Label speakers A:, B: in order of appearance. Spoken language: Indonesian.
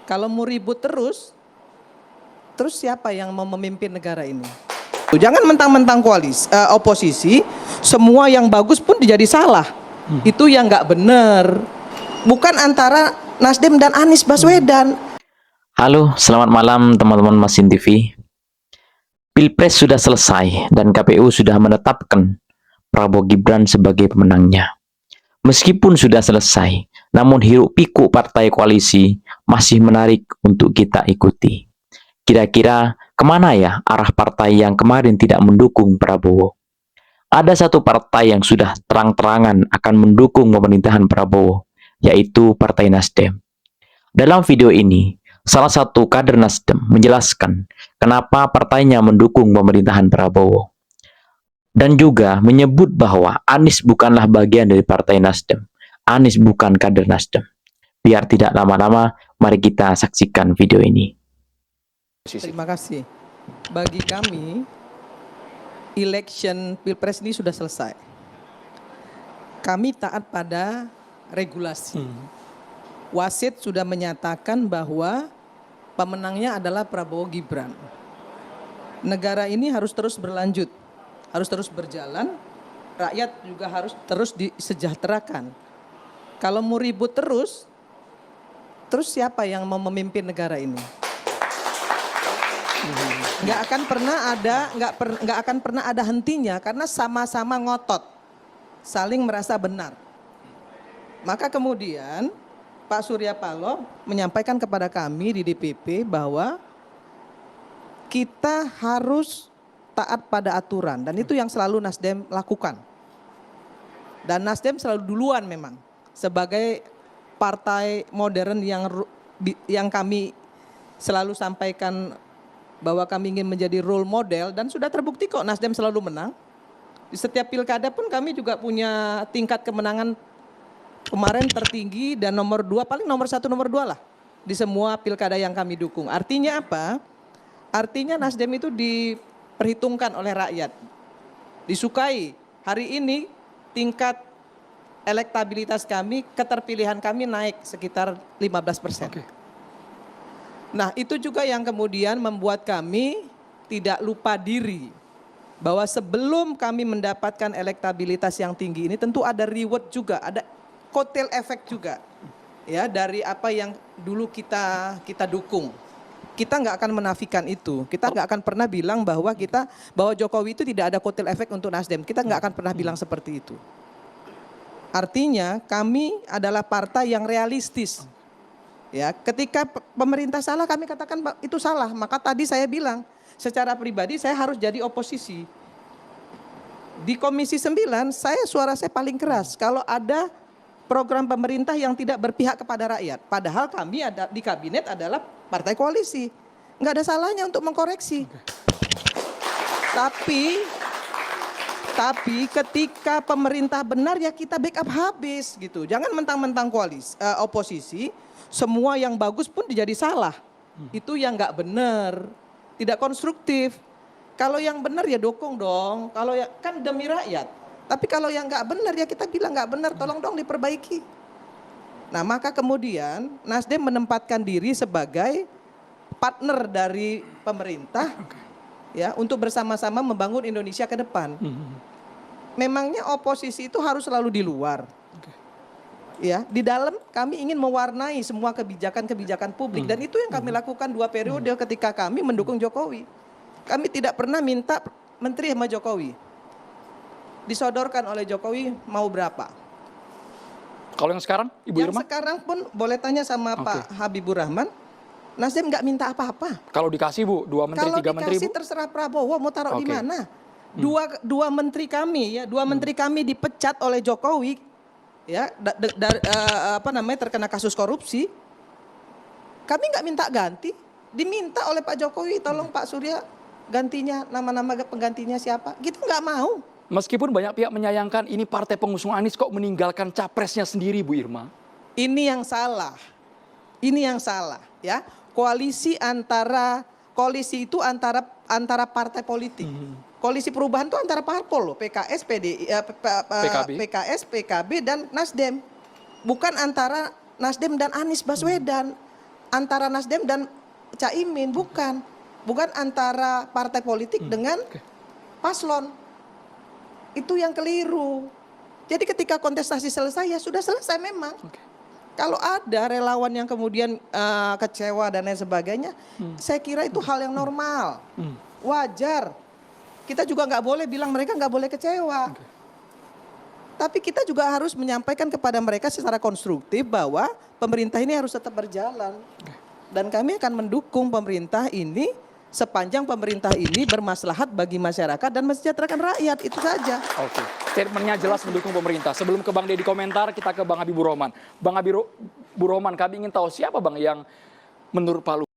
A: Kalau mau ribut terus siapa yang mau memimpin negara ini? Jangan mentang-mentang oposisi, semua yang bagus pun jadi salah. Itu yang nggak benar. Bukan antara Nasdem dan Anies Baswedan.
B: Halo, selamat malam teman-teman Masin TV. Pilpres sudah selesai dan KPU sudah menetapkan Prabowo Gibran sebagai pemenangnya. Meskipun sudah selesai, namun hiruk pikuk partai koalisi masih menarik untuk kita ikuti. Kira-kira kemana ya arah partai yang kemarin tidak mendukung Prabowo? Ada satu partai yang sudah terang-terangan akan mendukung pemerintahan Prabowo, yaitu Partai Nasdem. Dalam video ini, salah satu kader Nasdem menjelaskan kenapa partainya mendukung pemerintahan Prabowo. Dan juga menyebut bahwa Anies bukanlah bagian dari Partai Nasdem. Anies bukan kader Nasdem. Biar tidak lama-lama, mari kita saksikan video ini.
A: Terima kasih. Bagi kami, election Pilpres ini sudah selesai. Kami taat pada regulasi. Wasit sudah menyatakan bahwa pemenangnya adalah Prabowo Gibran. Negara ini harus terus berlanjut, harus terus berjalan, rakyat juga harus terus disejahterakan. Kalau mau ribut terus siapa yang mau memimpin negara ini? Nggak akan pernah ada hentinya karena sama-sama ngotot, saling merasa benar. Maka kemudian Pak Surya Paloh menyampaikan kepada kami di DPP bahwa kita harus taat pada aturan dan itu yang selalu Nasdem lakukan. Dan Nasdem selalu duluan memang sebagai partai modern yang kami selalu sampaikan bahwa kami ingin menjadi role model dan sudah terbukti kok Nasdem selalu menang. Di setiap pilkada pun kami juga punya tingkat kemenangan kemarin tertinggi dan nomor 2, paling nomor 1, nomor 2 lah di semua pilkada yang kami dukung. Artinya apa? Artinya Nasdem itu diperhitungkan oleh rakyat, disukai. Hari ini tingkat elektabilitas kami, keterpilihan kami naik sekitar 15%. Okay. Nah itu juga yang kemudian membuat kami tidak lupa diri bahwa sebelum kami mendapatkan elektabilitas yang tinggi ini tentu ada reward juga, ada kotel efek juga ya dari apa yang dulu kita dukung. Kita nggak akan menafikan itu. Kita nggak akan pernah bilang bahwa Jokowi itu tidak ada kotel efek untuk Nasdem. Kita nggak akan pernah bilang seperti itu. Artinya kami adalah partai yang realistis. Ya, ketika pemerintah salah kami katakan itu salah. Maka tadi saya bilang secara pribadi saya harus jadi oposisi. Di Komisi 9 suara saya paling keras kalau ada program pemerintah yang tidak berpihak kepada rakyat. Padahal kami ada di kabinet adalah partai koalisi. Nggak ada salahnya untuk mengkoreksi. Tapi ketika pemerintah benar ya kita backup habis gitu. Jangan mentang-mentang oposisi, semua yang bagus pun jadi salah. Itu yang nggak benar, tidak konstruktif. Kalau yang benar ya dukung dong. Kalau kan demi rakyat. Tapi kalau yang nggak benar ya kita bilang nggak benar, tolong dong diperbaiki. Nah maka kemudian Nasdem menempatkan diri sebagai partner dari pemerintah ya untuk bersama-sama membangun Indonesia ke depan. Memangnya oposisi itu harus selalu di luar. Ya, di dalam kami ingin mewarnai semua kebijakan-kebijakan publik dan itu yang kami lakukan 2 periode ketika kami mendukung Jokowi. Kami tidak pernah minta menteri sama Jokowi. Disodorkan oleh Jokowi mau berapa.
C: Kalau yang sekarang, Ibu Irma?
A: Yang sekarang pun boleh tanya sama Pak Habibur Rahman, Nasdem nggak minta apa-apa.
C: Kalau dikasih Bu, 2 menteri, 3 menteri Bu?
A: Kalau dikasih terserah Prabowo mau taruh di mana. Dua menteri kami ya, 2 menteri kami dipecat oleh Jokowi ya, terkena kasus korupsi. Kami nggak minta ganti, diminta oleh Pak Jokowi, tolong Pak Surya gantinya, nama-nama penggantinya siapa, gitu nggak mau.
C: Meskipun banyak pihak menyayangkan ini partai pengusung Anies kok meninggalkan capresnya sendiri Bu Irma.
A: Ini yang salah ya. Koalisi itu antara partai politik. Koalisi perubahan itu antara parpol loh, PKS, PKB dan Nasdem. Bukan antara Nasdem dan Anies Baswedan. antara Nasdem dan Caimin, bukan antara partai politik dengan paslon. Itu yang keliru. Jadi ketika kontestasi selesai ya sudah selesai memang. Kalau ada relawan yang kemudian kecewa dan lain sebagainya, saya kira itu hal yang normal, wajar. Kita juga nggak boleh bilang mereka nggak boleh kecewa. Tapi kita juga harus menyampaikan kepada mereka secara konstruktif bahwa pemerintah ini harus tetap berjalan. Dan kami akan mendukung pemerintah ini sepanjang pemerintah ini bermaslahat bagi masyarakat dan mensejahterakan rakyat, itu saja.
C: Oke, statementnya jelas mendukung pemerintah. Sebelum ke Bang Deddy komentar, kita ke Bang Habibur Rahman. Bang Habibur Rahman, kami ingin tahu siapa Bang yang menurut Pak